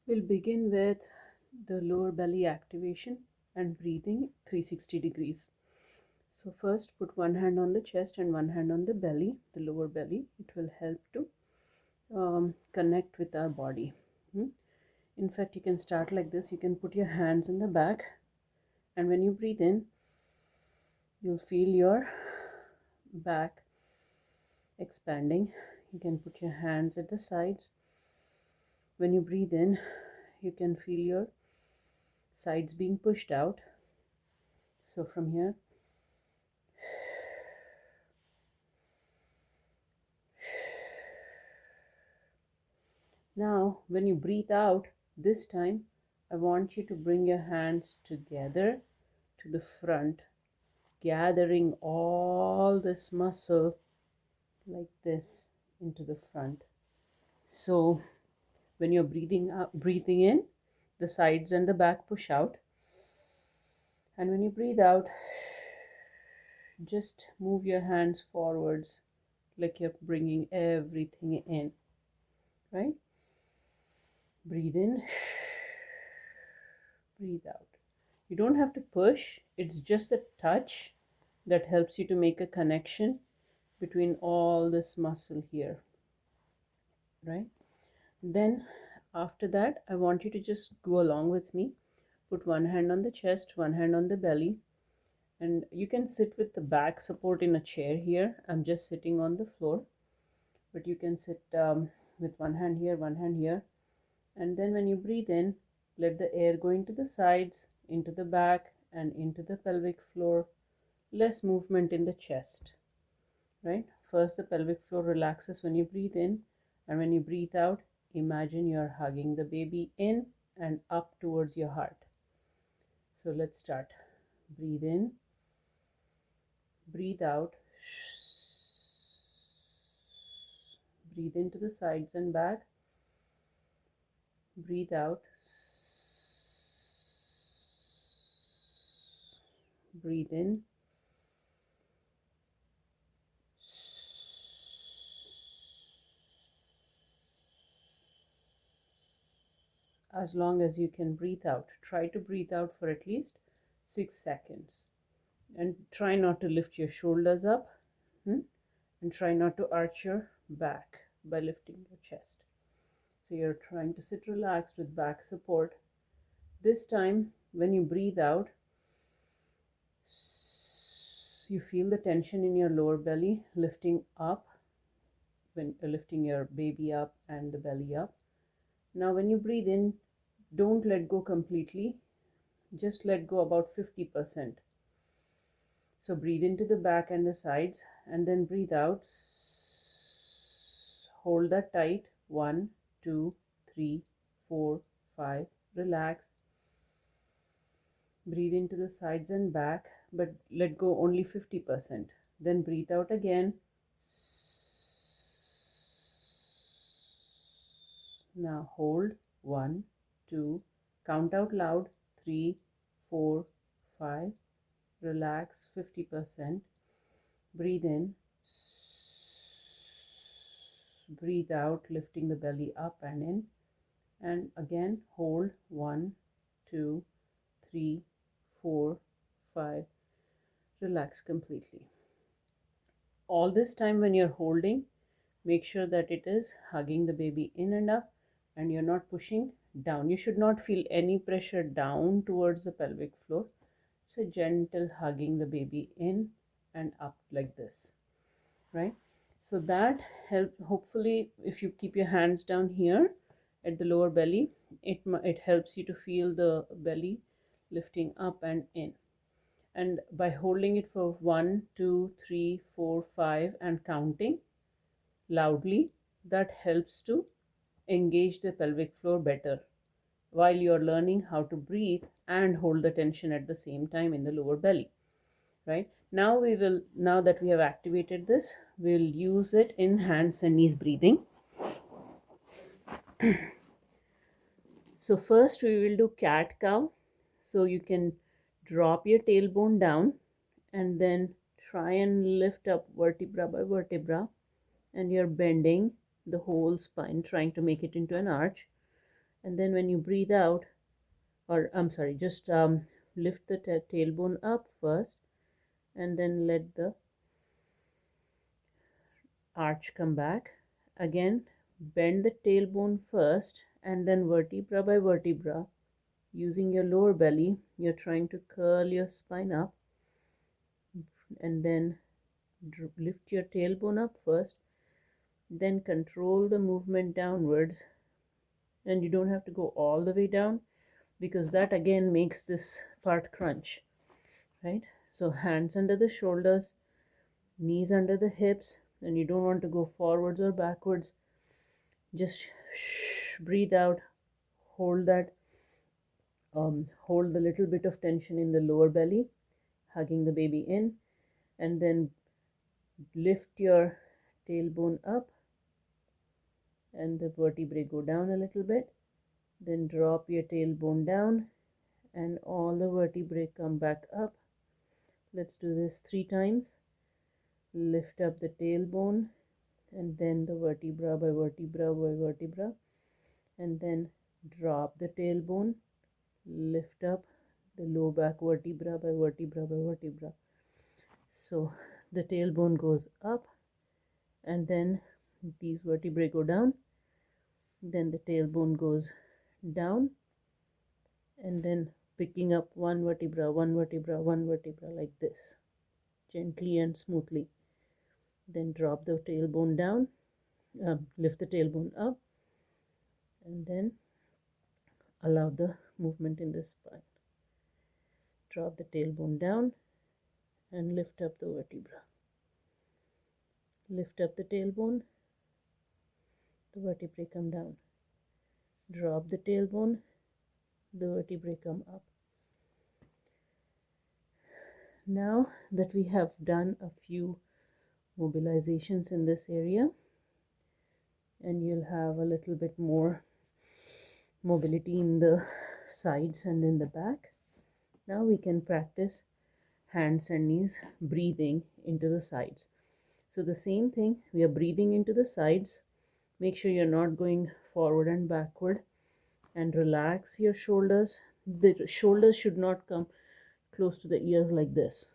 We'll begin with the lower belly activation and breathing 360 degrees. So first put one hand on the chest and one hand on the belly, the lower belly. It will help to connect with our body. In fact, you can start like this. You can put your hands in the back, and when you breathe in, you'll feel your back expanding. You can put your hands at the sides. When you breathe in, you can feel your sides being pushed out. So from here, now when you breathe out, this time I want you to bring your hands together to the front, gathering all this muscle like this into the front. So when you're breathing out, breathing in, the sides and the back push out, and when you breathe out, just move your hands forwards like you're bringing everything in, right? Breathe in, breathe out. You don't have to push, it's just a touch that helps you to make a connection between all this muscle here, right? Then after that, I want you to just go along with me. Put one hand on the chest, one hand on the belly, and you can sit with the back support in a chair here. I'm just sitting on the floor, but you can sit with one hand here, one hand here. And then when you breathe in, let the air go into the sides, into the back, and into the pelvic floor. Less movement in the chest, right? First, the pelvic floor relaxes when you breathe in, and when you breathe out, imagine you're hugging the baby in and up towards your heart. So let's start. Breathe in, breathe out, breathe into the sides and back, breathe out, breathe in, as long as you can breathe out. Try to breathe out for at least 6 seconds. And try not to lift your shoulders up, and try not to arch your back by lifting your chest. So you're trying to sit relaxed with back support. This time, when you breathe out, you feel the tension in your lower belly lifting up, when lifting your baby up and the belly up. Now when you breathe in, don't let go completely, just let go about 50%. So breathe into the back and the sides, and then breathe out. Hold that tight. 1, 2, 3, 4, 5. Relax. Breathe into the sides and back, but let go only 50%. Then breathe out again. Now hold. 1, 2. Count out loud. 3, 4, 5. Relax 50%. Breathe in. Breathe out, lifting the belly up and in. And again, hold. 1, 2, 3, 4, 5. Relax completely. All this time when you're holding, make sure that it is hugging the baby in and up, and you're not pushing down. You should not feel any pressure down towards the pelvic floor. So gentle hugging the baby in and up like this, right? So that help. Hopefully, if you keep your hands down here at the lower belly, it helps you to feel the belly lifting up and in. And by holding it for 1, 2, 3, 4, 5 and counting loudly, that helps to engage the pelvic floor better while you're learning how to breathe and hold the tension at the same time in the lower belly, right? Now that we have activated this, we'll use it in hands and knees breathing. So first we will do cat cow. So you can drop your tailbone down and then try and lift up vertebra by vertebra, and you're bending the whole spine, trying to make it into an arch. And then when you breathe out, or I'm sorry, just lift the tailbone up first, and then let the arch come back. Again, bend the tailbone first, and then vertebra by vertebra, using your lower belly, you're trying to curl your spine up, and then lift your tailbone up first, then control the movement downwards. And you don't have to go all the way down, because that again makes this part crunch, right? So hands under the shoulders, knees under the hips, and you don't want to go forwards or backwards. Just breathe out, hold that, hold the little bit of tension in the lower belly, hugging the baby in, and then lift your tailbone up, and the vertebrae go down a little bit. Then drop your tailbone down, and all the vertebrae come back up. Let's do this 3 times. Lift up the tailbone, and then the vertebra by vertebra by vertebra, and then drop the tailbone, lift up the low back vertebra by vertebra by vertebra. So the tailbone goes up, and then these vertebrae go down, then the tailbone goes down, and then picking up one vertebra, one vertebra, one vertebra, like this, gently and smoothly. Then drop the tailbone down, lift the tailbone up, and then allow the movement in the spine. Drop the tailbone down and lift up the vertebra. Lift up the tailbone, the vertebrae come down. Drop the tailbone, the vertebrae come up. Now that we have done a few mobilizations in this area, and you'll have a little bit more mobility in the sides and in the back, now we can practice hands and knees breathing into the sides. So the same thing, we are breathing into the sides. Make sure you're not going forward and backward, and relax your shoulders. The shoulders should not come close to the ears like this.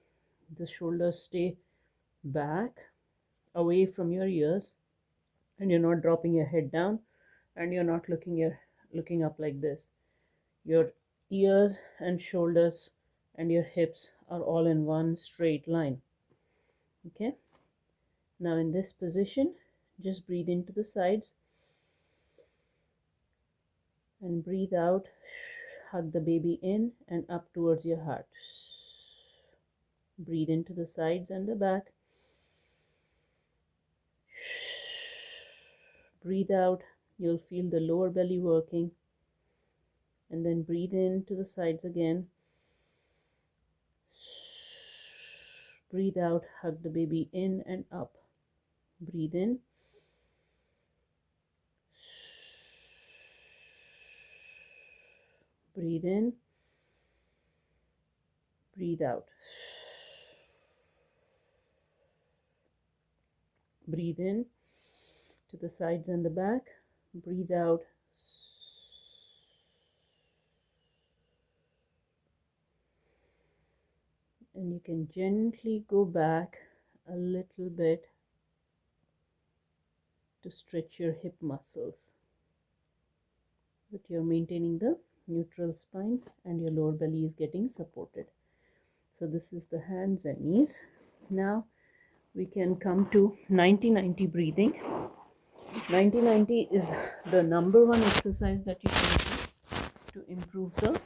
The shoulders stay back, away from your ears, and you're not dropping your head down, and you're not looking up like this. Your ears and shoulders and your hips are all in one straight line. Okay, now in this position, just breathe into the sides and breathe out. Hug the baby in and up towards your heart. Breathe into the sides and the back. Breathe out. You'll feel the lower belly working. And then breathe into the sides again. Breathe out. Hug the baby in and up. Breathe in. Breathe in. Breathe out. Breathe in to the sides and the back. Breathe out. And you can gently go back a little bit to stretch your hip muscles. But you're maintaining the neutral spine and your lower belly is getting supported. So this is the hands and knees. Now we can come to 90-90 breathing. 90-90 is the number one exercise that you can do to improve the